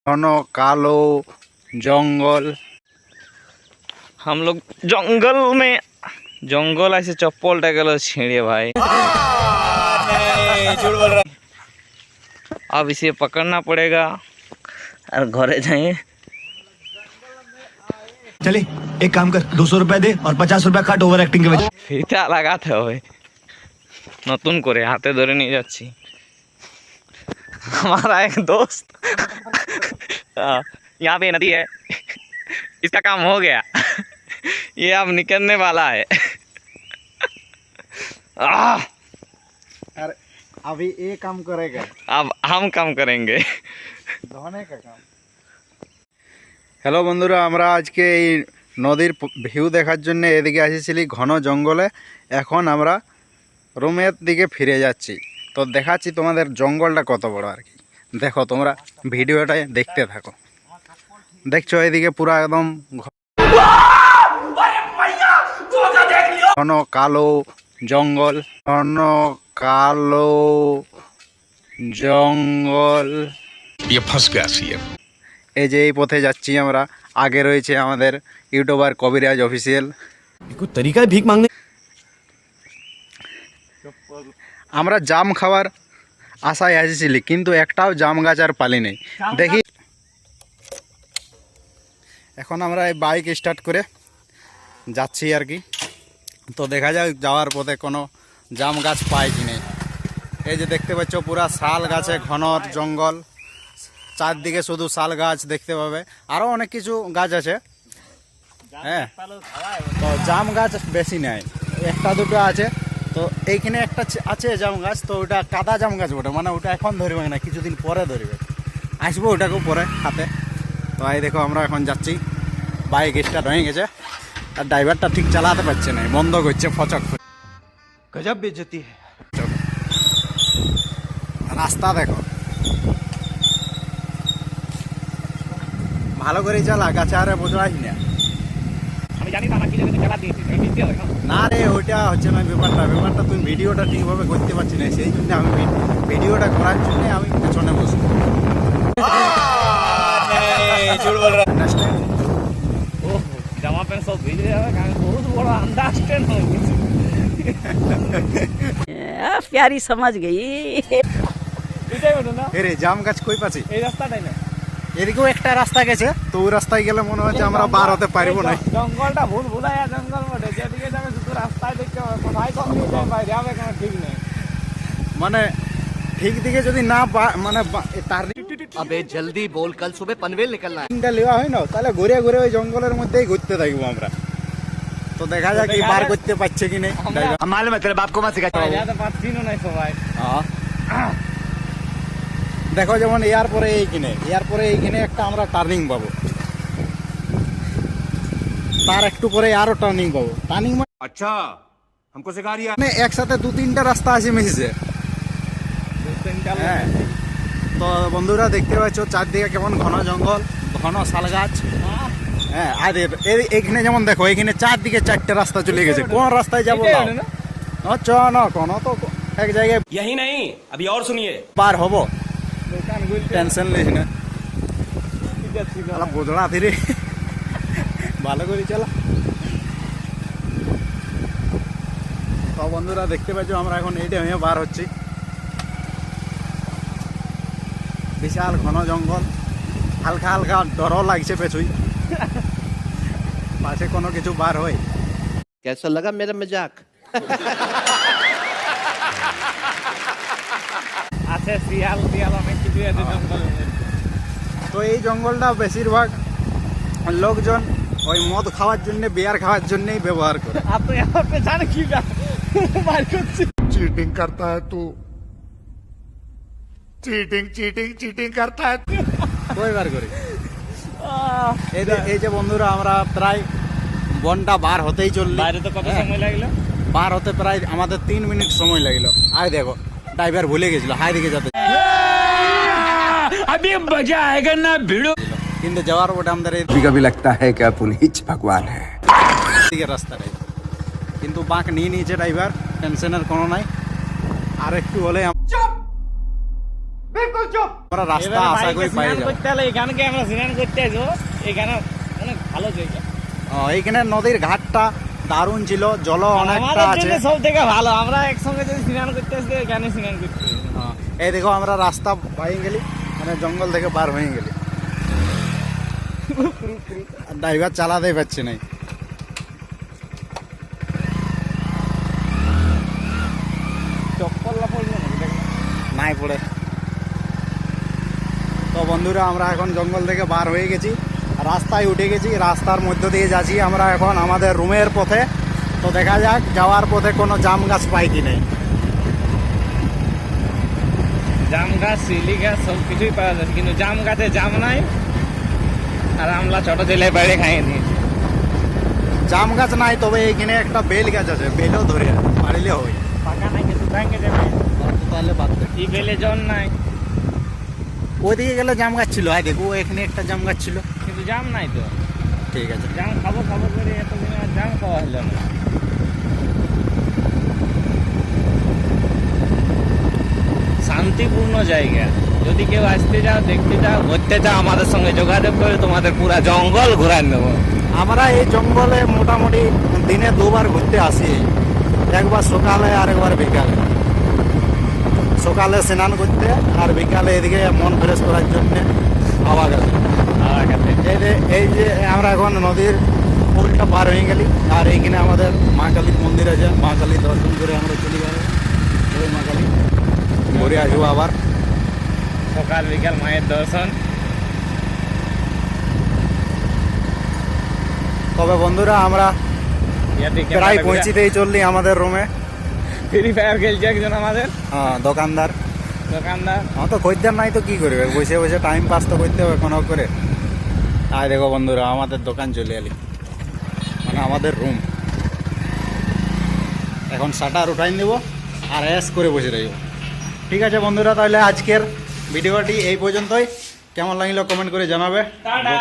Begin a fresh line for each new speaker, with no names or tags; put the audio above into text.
घन कालो जंगल।
हम लोग जंगल ऐसे चप्पल टाइगल छेड़े भाई।
झूठ बोल रहा।
अब इसे पकड़ना पड़ेगा और घरे जाएंगे।
चले एक काम कर, 200 रुपए दे और 50 रुपए काट ओवर एक्टिंग के वजह।
ফিতা লাগাতে হবে নতুন করে, হাতে ধরে নিয়ে যাচ্ছি। हमारा एक दोस्त यहाँ पे नदी है, इसका काम हो गया। ये अब निकलने वाला है।
अरे अभी ये काम करेगा,
अब हम काम करेंगे।
धोने का काम। হ্যালো বন্ধুরা, আমরা আজকে এই নদীর ভিউ দেখার জন্য এদিকে এসেছিলি ঘন জঙ্গলে। এখন আমরা রুমের দিকে ফিরে যাচ্ছি। তো দেখাচ্ছি তোমাদের জঙ্গলটা কত বড় আর কি। দেখো তোমরা ভিডিওটা দেখতে থাকো। দেখছো এদিকে পুরো একদম ঘন কালো জঙ্গল, ঘন কালো জঙ্গল। এই যে এই পথে যাচ্ছি আমরা। আগে রয়েছে আমাদের ইউটিউবার কবিরাজ অফিসিয়াল।
तरीका है भीख मांगने।
আমরা জাম খাওয়ার আশায় এসেছিলি, কিন্তু একটাও জাম গাছ আর পালি নেই। দেখি এখন আমরা এই বাইক স্টার্ট করে যাচ্ছি আর কি। তো দেখা যাক যাওয়ার পথে কোনো জাম গাছ পাই কি নেই। এই যে দেখতে পাচ্ছ পুরা শাল গাছে ঘন জঙ্গল, চারদিকে শুধু শাল গাছ দেখতে পাবে। আরও অনেক কিছু গাছ আছে, হ্যাঁ। তো জাম গাছ বেশি নেই, একটা দুটো আছে। তো এইখানে একটা আছে জাম গাছ, তো ওটা কাদা জাম গাছ ওটা, মানে ওটা এখন ধরবে না, কিছুদিন পরে ধরবে। আসবো ওটাকেও পরে হাতে। তো এই দেখো আমরা এখন যাচ্ছি, বাইক স্টার্ট হয়ে গেছে আর ড্রাইভারটা ঠিক চালাতে পারছে না, বন্ধ করছে ফচক।
गजब बेइज्जती है।
রাস্তা দেখো ভালো করে চালা, গাছে আরে বোঝাই না।
আমি জানি না আমার কি জায়গাতে চালা দিয়েছি, তুমি ভিডিও দেখো।
না রে, ওইটা হচ্ছে না ব্যাপারটা তুমি ভিডিওটা ঠিকভাবে করতে পারছি না, সেই জন্য আমি ভিডিওটা করার জন্য আমি পেছনে বসবো।
झूठ बोल रहा।
ओह জামা প্যান্ট সব ভিজে যাবে, আমি বহুত বড় আন্ডারস্ট্যান্ড হয়ে গেছি।
प्यारी समझ गई।
এটাই বলো না,
এরে জাম গাছ কই পাচ্ছি?
এই রাস্তাটাই না,
এদিকেও একটা রাস্তা গেছে, তো ওই রাস্তায় গেলে মনে হচ্ছে আমরা বার হতে পারবো না।
জঙ্গলটা ভুল ভুলাইয়া জঙ্গল বটে, যেদিকে যাবে শুধু রাস্তায় দেখতে পাবে, কোথায় কম নিয়ে যায় বাইরে যাবে কোনো ঠিক নেই।
মানে ঠিক দিকে যদি না মানে তার
अबे जल्दी बोल, कल सुबह पनवेल निकलना है।
টা লেওয়া হয় না, তাহলে ঘুরে ঘুরে ওই জঙ্গলের মধ্যেই ঘুরতে থাকবো আমরা। তো দেখা যাক কি বার করতে পারছে কি নেই।
मालूम है तेरे बाप को मत सिखा।
যাতে পাচ্ছি না সবাই।
দেখো যেমন এর পরে এইখানে একটা আমরা টার্নিং পাবো, তার একটু পরে আরো টার্নিং পাবো। টার্নিং
अच्छा हमको सिखा रही है।
মানে একসাথে দু তিনটা রাস্তা আছে মিশে। হ্যাঁ, তো বন্ধুরা দেখতে পাচ্ছ চারদিকে কেমন ঘন জঙ্গল, ঘন শাল গাছ। হ্যাঁ, আর এইখানে যেমন দেখো, এইখানে চারদিকে চারটে রাস্তা চলে গেছে। কোন রাস্তায় যাবো না চ না কোনো, তো এক জায়গায়
यही नहीं, अभी और सुनिए।
পার হবো,
দোকান গুলতে
টেনশন নিস না।
যাচ্ছি তো।
তাহলে বোঝনা ধীরে ভালো করে চালা। তো বন্ধুরা দেখতে পাচ্ছ আমরা এখন এইটা হয়ে বার হচ্ছি। বিশাল ঘন জঙ্গল, হালকা হালকা ডরও লাগছে পেছুই, পাশে কোনো কিছু বার হয়।
कैसा लगा मेरा मजाक?
আছে শিয়াল টিয়াল অনেক কিছু আছে জঙ্গলের মধ্যে।
তো এই জঙ্গলটা বেশিরভাগ লোকজন ওই মদ খাওয়ার জন্য, বিয়ার খাওয়ার জন্যই ব্যবহার করে।
আপনি আমার পেছনে কি বার করছি?
चीटिंग करता है तू। चीटिंग चीटिंग चीटिंग करता है।
কয়বার করে এই যে বন্ধুরা আমরা প্রায় বনটা বার হতেই চললি।
বাইরে তো কত সময় লাগলো?
বার হতে প্রায় আমাদের 3 মিনিট সময় লাগলো। আয় দেখো ড্রাইভার ভুলে গেছিল হাই দিকে যেতে,
अभी मजा आएगा ना भिड़ो।
কিন্তু যাওয়ার ওটা আমাদের এই
कभी कभी लगता है कि अपन ही भगवान है।
দিকে রাস্তাটাই, কিন্তু বাঁক নিয়ে নিয়েছে ড্রাইভার, টেনশনের কোনো নাই। আর একটু হলে
चुप, बिल्कुल चुप।
আমরা রাস্তা
এবারে
আশা
বাইকে
করি পাই
স্নান
যাবো।
করতে হলে এখানকে আমরা স্নান করতে আসবো, এখানে অনেক ভালো জায়গা।
এইখানে নদীর ঘাটটা দারুণ ছিল, জলও অনেকটা
আমাদের
আছে।
জন্য সব থেকে ভালো, আমরা একসঙ্গে যদি স্নান করতে আসতে এখানে স্নান করতে আসবো।
হ্যাঁ, এই দেখো আমরা রাস্তা পাই গেলি, মানে জঙ্গল থেকে পার হয়ে গেলি। ড্রাইভার চালাতেই পারছে না।
চপ্পল না পড়লো না দেখ।
নাই পড়ে। তো বন্ধুরা আমরা এখন জঙ্গল থেকে বার হয়ে গেছি, রাস্তায় উঠে গেছি, রাস্তার মধ্য দিয়ে যাচ্ছি আমরা এখন আমাদের রুমের পথে। তো দেখা যাক যাওয়ার পথে কোনো জাম গাছ পাই কি নেই।
জাম গাছ, শিলি গাছ সব কিছুই পাওয়া যাচ্ছে, কিন্তু জাম গাছে জাম নাই, আর আমলা ছোট ছেলে বাইরে খাইয়ে দিয়েছে।
জাম গাছ নাই, তবে এইখানে একটা বেল গাছ আছে, বেলও ধরে পারিলে হয়।
পাকা নাই কিন্তু ভেঙে যাবে।
তাহলে বাদ দে।
এই বেলে জন নাই,
ওইদিকে গেলে জাম গাছ ছিল, হ্যাঁ দেখো এখানে একটা জাম গাছ ছিল।
কিন্তু জাম নাই তো।
ঠিক আছে,
জাম খাবো খাবো করে এতদিন আর জাম খাওয়া হলো না। শান্তিপূর্ণ জায়গা, যদি কেউ আসতে যাও, দেখতে যাও, ঘুরতে যাও, আমাদের সঙ্গে যোগাযোগ করে তোমাদের পুরা জঙ্গল ঘুরাই নেবো।
আমরা এই জঙ্গলে মোটামুটি দিনে দুবার ঘুরতে আসি, একবার সকালে আর একবার বিকালে। সকালে স্নান করতে আর বিকালে এদিকে মন ফ্রেশ করার জন্য হাওয়া গেছে। এই যে আমরা এখন নদীর পুলটা পার হয়ে গেলি, আর এইখানে আমাদের মা কালীর মন্দির আছে, মা কালী দর্শন করে আমরা চলে যাবো। ওই মা কালী ঘুরে আসবো আবার।
সকাল বিকাল মায়ের দর্শন।
তবে বন্ধুরা আমরা প্রায় পৌঁছিতেই চললি আমাদের রুমে।
ফ্রি ফায়ার খেলছে একজন আমাদের
হ্যাঁ, দোকানদার।
দোকানদার।
আমার তো খরিদ্দার নাই তো কি করবে, বসে বসে টাইম পাস তো করতে হবে কোনো করে। আর দেখো বন্ধুরা আমাদের দোকান চলে এলি, মানে আমাদের রুম। এখন শাটার উঠাই দেবো আর এস করে বসে রইব। ঠিক আছে বন্ধুরা, তাহলে আজকের ভিডিওটি এই পর্যন্তই। কেমন লাগলো কমেন্ট করে জানাবে।
টাটা।